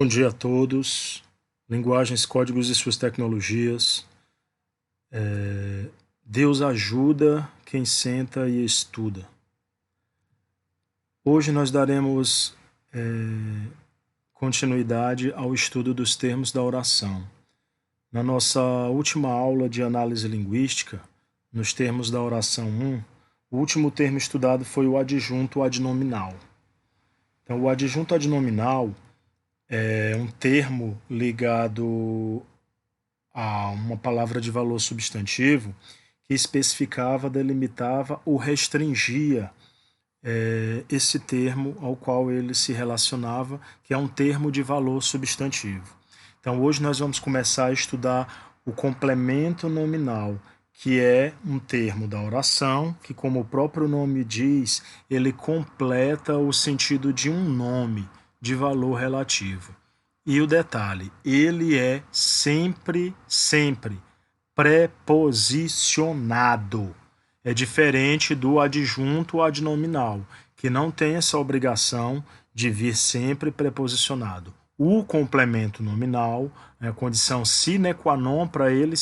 Bom dia a todos. Linguagens, códigos e suas tecnologias. Deus ajuda quem senta e estuda. Hoje nós daremos continuidade ao estudo dos termos da oração. Na nossa última aula de análise linguística, nos termos da oração 1, o último termo estudado foi o adjunto adnominal. Então, o adjunto adnominal é um termo ligado a uma palavra de valor substantivo que especificava, delimitava ou restringia esse termo ao qual ele se relacionava, que é um termo de valor substantivo. Então, hoje nós vamos começar a estudar o complemento nominal, que é um termo da oração, que, como o próprio nome diz, ele completa o sentido de um nome de valor relativo. E o detalhe, ele é sempre preposicionado. É diferente do adjunto adnominal, que não tem essa obrigação de vir sempre preposicionado. O complemento nominal é a condição sine qua non para ele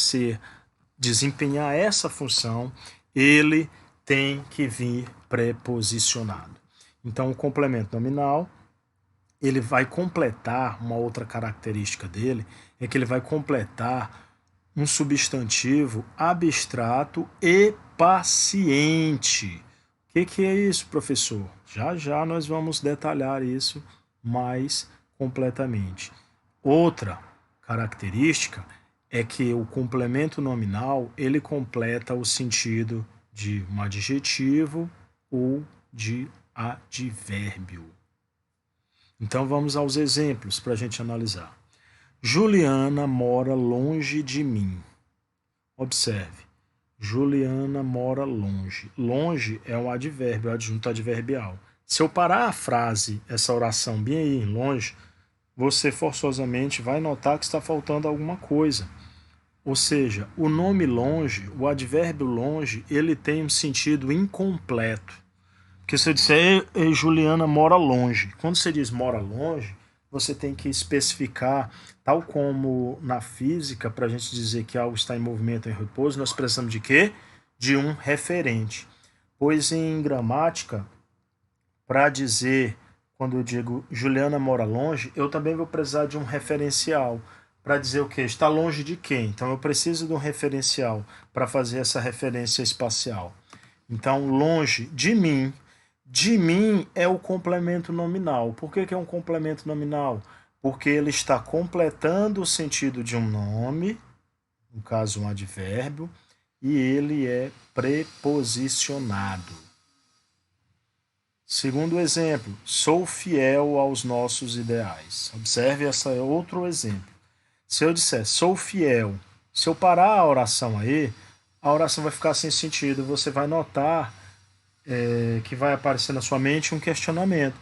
desempenhar essa função, ele tem que vir preposicionado. Então, o complemento nominal, ele vai completar, uma outra característica dele, é que ele vai completar um substantivo abstrato e paciente. O que é isso, professor? Já nós vamos detalhar isso mais completamente. Outra característica é que o complemento nominal, ele completa o sentido de um adjetivo ou de advérbio. Então vamos aos exemplos para a gente analisar. Juliana mora longe de mim. Observe, Juliana mora longe. Longe é um advérbio, adjunto adverbial. Se eu parar a frase, essa oração bem aí longe, você forçosamente vai notar que está faltando alguma coisa. Ou seja, o nome longe, o advérbio longe, ele tem um sentido incompleto. Porque se eu disser Juliana mora longe, quando você diz mora longe, você tem que especificar, tal como na física, para a gente dizer que algo está em movimento ou em repouso, nós precisamos de quê? De um referente. Pois em gramática, para dizer, quando eu digo Juliana mora longe, eu também vou precisar de um referencial. Para dizer o quê? Está longe de quem? Então eu preciso de um referencial para fazer essa referência espacial. Então, longe de mim. De mim é o complemento nominal. Por que é um complemento nominal? Porque ele está completando o sentido de um nome, no caso um advérbio, e ele é preposicionado. Segundo exemplo, sou fiel aos nossos ideais. Observe esse outro exemplo. Se eu disser sou fiel, se eu parar a oração aí, a oração vai ficar sem sentido. Você vai notar que vai aparecer na sua mente um questionamento.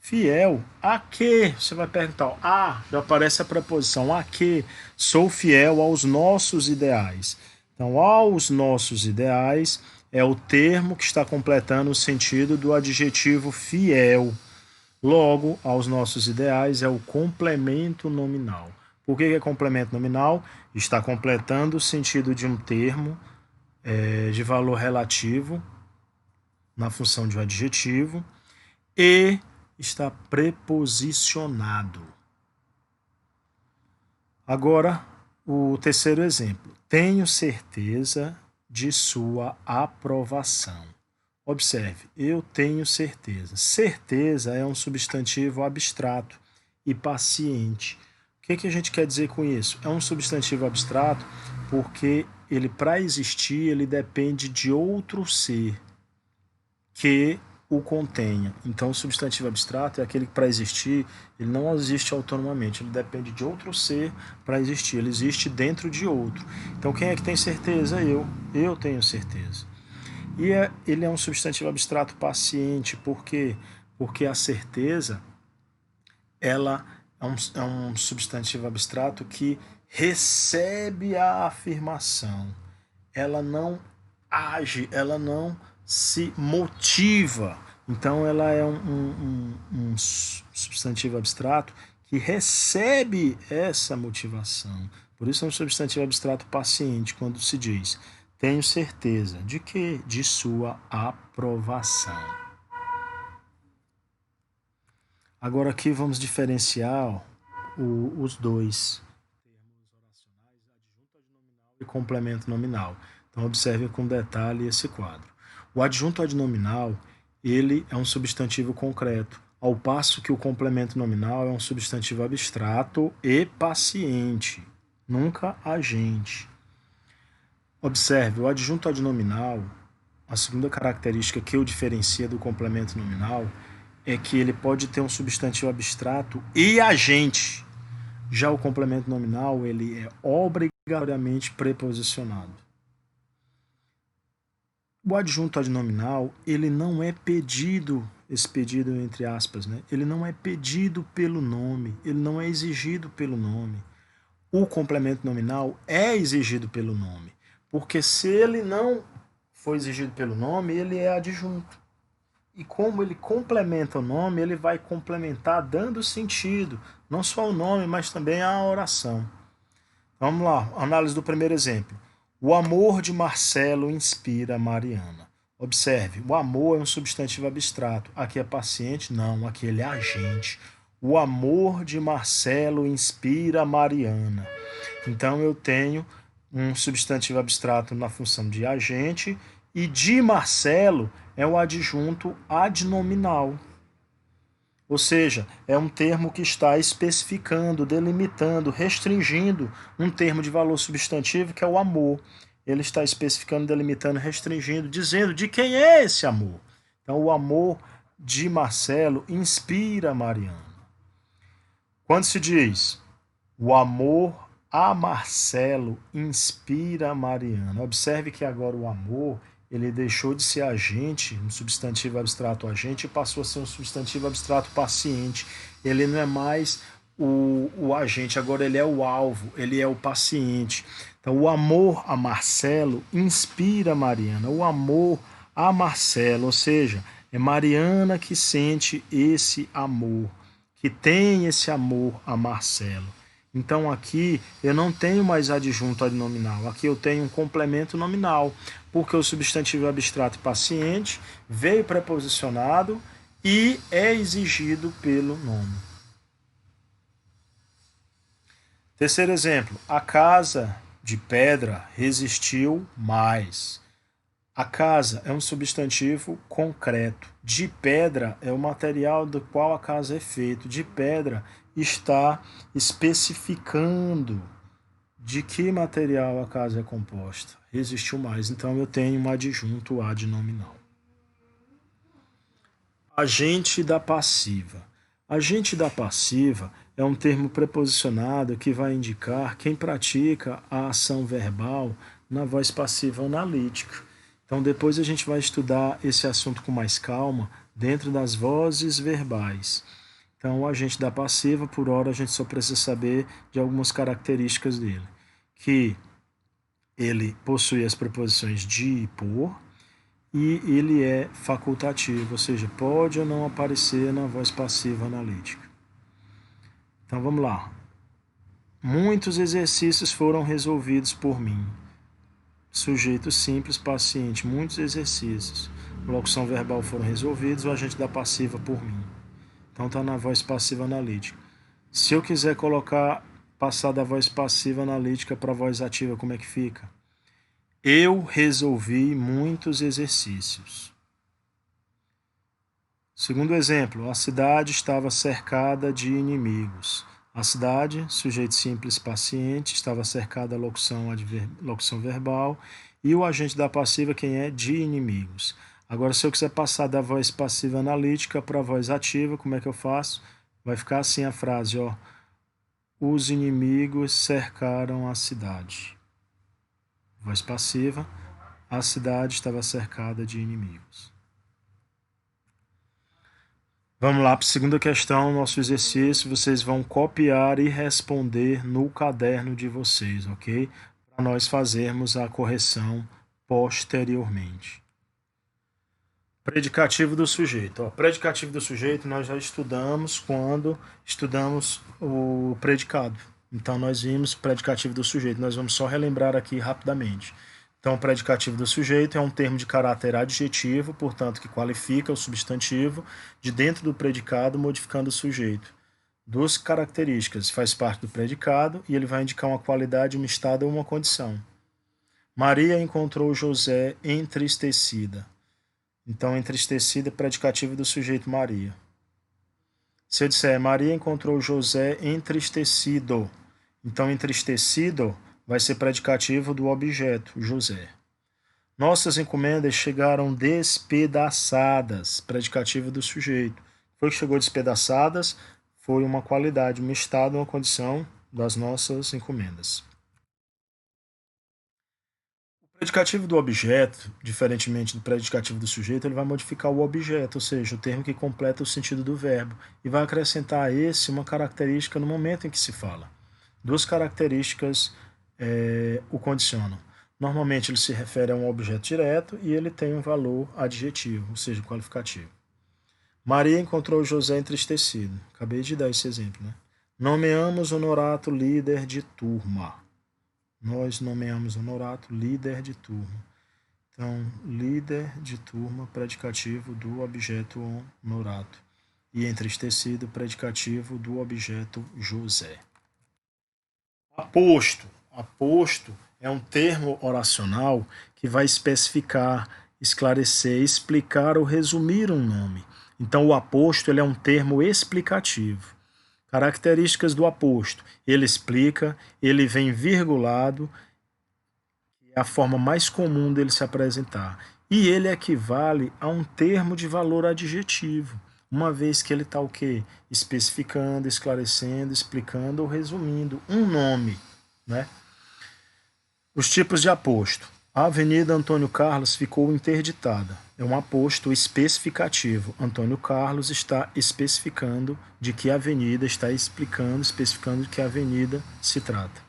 Fiel a quê? Você vai perguntar. Já aparece a preposição a quê? Sou fiel aos nossos ideais. Então, aos nossos ideais é o termo que está completando o sentido do adjetivo fiel. Logo, aos nossos ideais é o complemento nominal. Por que é complemento nominal? Está completando o sentido de um termo de valor relativo na função de um adjetivo e está preposicionado. Agora, o terceiro exemplo. Tenho certeza de sua aprovação. Observe, eu tenho certeza. Certeza é um substantivo abstrato e paciente. O que a gente quer dizer com isso? É um substantivo abstrato porque ele, para existir, ele depende de outro ser que o contenha. Então, o substantivo abstrato é aquele que, para existir, ele não existe autonomamente, ele depende de outro ser para existir, ele existe dentro de outro. Então, quem é que tem certeza? Eu tenho certeza. E ele é um substantivo abstrato paciente, por quê? Porque a certeza, ela é um substantivo abstrato que recebe a afirmação, ela não age, ela não se motiva. Então, ela é um substantivo abstrato que recebe essa motivação. Por isso é um substantivo abstrato paciente quando se diz: tenho certeza de que? De sua aprovação. Agora aqui vamos diferenciar os dois termos oracionais, adjunto adnominal e complemento nominal. Então observe com detalhe esse quadro. O adjunto adnominal, ele é um substantivo concreto, ao passo que o complemento nominal é um substantivo abstrato e paciente, nunca agente. Observe, o adjunto adnominal, a segunda característica que o diferencia do complemento nominal é que ele pode ter um substantivo abstrato e agente. Já o complemento nominal, ele é obrigatoriamente preposicionado. O adjunto adnominal, ele não é pedido, esse pedido entre aspas, né? Ele não é pedido pelo nome, ele não é exigido pelo nome. O complemento nominal é exigido pelo nome, porque se ele não for exigido pelo nome, ele é adjunto. E como ele complementa o nome, ele vai complementar dando sentido, não só o nome, mas também a oração. Vamos lá, análise do primeiro exemplo. O amor de Marcelo inspira Mariana. Observe, o amor é um substantivo abstrato. Aqui é paciente? Não, aqui ele é agente. O amor de Marcelo inspira Mariana. Então eu tenho um substantivo abstrato na função de agente e de Marcelo é o adjunto adnominal. Ou seja, é um termo que está especificando, delimitando, restringindo um termo de valor substantivo que é o amor. Ele está especificando, delimitando, restringindo, dizendo de quem é esse amor. Então, o amor de Marcelo inspira Mariana. Quando se diz o amor a Marcelo inspira Mariana, observe que agora o amor ele deixou de ser agente, um substantivo abstrato agente, e passou a ser um substantivo abstrato paciente. Ele não é mais o agente, agora ele é o alvo, ele é o paciente. Então, o amor a Marcelo inspira Mariana. O amor a Marcelo, ou seja, é Mariana que sente esse amor, que tem esse amor a Marcelo. Então aqui eu não tenho mais adjunto adnominal, aqui eu tenho um complemento nominal, porque o substantivo abstrato paciente veio preposicionado e é exigido pelo nome. Terceiro exemplo, a casa de pedra resistiu mais. A casa é um substantivo concreto. De pedra é o material do qual a casa é feita. De pedra está especificando de que material a casa é composta. Resistiu mais. Então eu tenho um adjunto adnominal. Agente da passiva. Agente da passiva é um termo preposicionado que vai indicar quem pratica a ação verbal na voz passiva analítica. Então depois a gente vai estudar esse assunto com mais calma dentro das vozes verbais. Então o agente da passiva, por hora, a gente só precisa saber de algumas características dele. Que ele possui as preposições de e por, e ele é facultativo, ou seja, pode ou não aparecer na voz passiva analítica. Então vamos lá. Muitos exercícios foram resolvidos por mim. Sujeito simples, paciente, muitos exercícios. Locução verbal foram resolvidos, o agente da passiva por mim. Então está na voz passiva analítica. Se eu quiser passar da voz passiva analítica para a voz ativa, como é que fica? Eu resolvi muitos exercícios. Segundo exemplo, a cidade estava cercada de inimigos. A cidade, sujeito simples paciente, estava cercada locução verbal, e o agente da passiva, quem é? De inimigos. Agora, se eu quiser passar da voz passiva analítica para a voz ativa, como é que eu faço? Vai ficar assim a frase, ó. Os inimigos cercaram a cidade. Voz passiva, a cidade estava cercada de inimigos. Vamos lá para a segunda questão, nosso exercício. Vocês vão copiar e responder no caderno de vocês, ok? Para nós fazermos a correção posteriormente. Predicativo do sujeito. Ó, predicativo do sujeito nós já estudamos quando estudamos o predicado. Então nós vimos o predicativo do sujeito. Nós vamos só relembrar aqui rapidamente. Então, o predicativo do sujeito é um termo de caráter adjetivo, portanto, que qualifica o substantivo de dentro do predicado, modificando o sujeito. Duas características, faz parte do predicado e ele vai indicar uma qualidade, um estado ou uma condição. Maria encontrou José entristecida. Então, entristecida é predicativo do sujeito Maria. Se eu disser Maria encontrou José entristecido, então entristecido vai ser predicativo do objeto, José. Nossas encomendas chegaram despedaçadas, predicativo do sujeito. Foi que chegou despedaçadas, foi uma qualidade, um estado, uma condição das nossas encomendas. O predicativo do objeto, diferentemente do predicativo do sujeito, ele vai modificar o objeto, ou seja, o termo que completa o sentido do verbo, e vai acrescentar a esse uma característica no momento em que se fala. Duas características o condicionam. Normalmente ele se refere a um objeto direto e ele tem um valor adjetivo, ou seja, qualificativo. Maria encontrou José entristecido. Acabei de dar esse exemplo, né? Nomeamos Honorato líder de turma. Nós nomeamos Honorato líder de turma. Então, líder de turma, predicativo do objeto Honorato. E entristecido, predicativo do objeto José. Aposto. Aposto é um termo oracional que vai especificar, esclarecer, explicar ou resumir um nome. Então, o aposto ele é um termo explicativo. Características do aposto. Ele explica, ele vem virgulado, é a forma mais comum dele se apresentar. E ele equivale a um termo de valor adjetivo, uma vez que ele está o quê? Especificando, esclarecendo, explicando ou resumindo um nome, né? Os tipos de aposto. A Avenida Antônio Carlos ficou interditada. É um aposto especificativo. Antônio Carlos está especificando de que avenida, está explicando, especificando de que avenida se trata.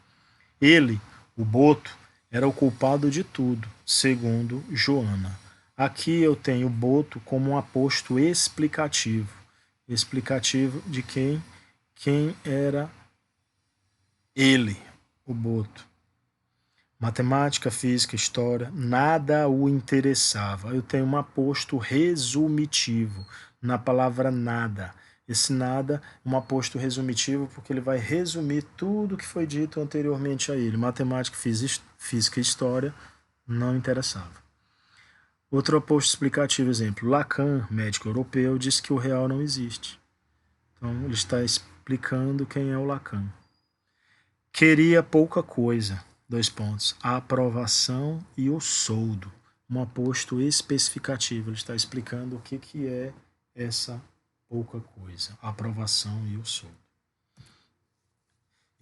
Ele, o Boto, era o culpado de tudo, segundo Joana. Aqui eu tenho Boto como um aposto explicativo. Explicativo de quem era ele, o Boto. Matemática, física, história, nada o interessava. Eu tenho um aposto resumitivo na palavra nada. Esse nada é um aposto resumitivo porque ele vai resumir tudo que foi dito anteriormente a ele. Matemática, física e história não interessava. Outro aposto explicativo, exemplo. Lacan, médico europeu, disse que o real não existe. Então, ele está explicando quem é o Lacan. Queria pouca coisa. Dois pontos. A aprovação e o soldo. Um aposto especificativo. Ele está explicando o que é essa pouca coisa. A aprovação e o soldo.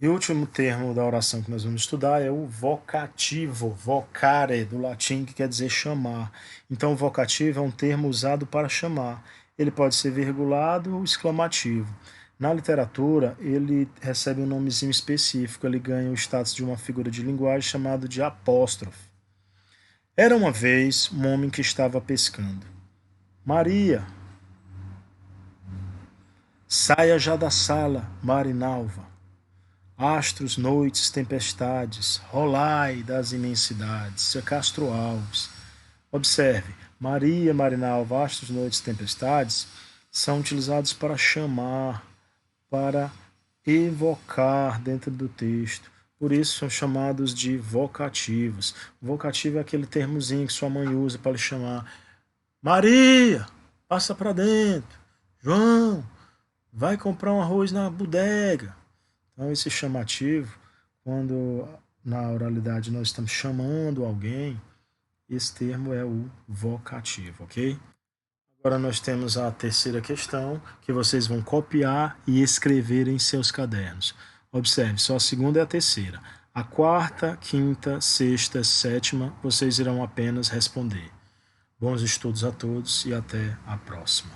E o último termo da oração que nós vamos estudar é o vocativo. Vocare, do latim, que quer dizer chamar. Então, o vocativo é um termo usado para chamar. Ele pode ser virgulado ou exclamativo. Na literatura, ele recebe um nomezinho específico, ele ganha o status de uma figura de linguagem chamado de apóstrofe. Era uma vez um homem que estava pescando. Maria, saia já da sala, Marinalva. Astros, noites, tempestades, rolai das imensidades, Castro Alves. Observe, Maria, Marinalva, astros, noites, tempestades são utilizados para chamar, para evocar dentro do texto. Por isso são chamados de vocativos. Vocativo é aquele termozinho que sua mãe usa para lhe chamar. Maria, passa para dentro. João, vai comprar um arroz na bodega. Então esse chamativo, quando na oralidade nós estamos chamando alguém, esse termo é o vocativo, ok? Agora nós temos a terceira questão, que vocês vão copiar e escrever em seus cadernos. Observe, só a segunda e a terceira. A quarta, quinta, sexta, sétima, vocês irão apenas responder. Bons estudos a todos e até a próxima.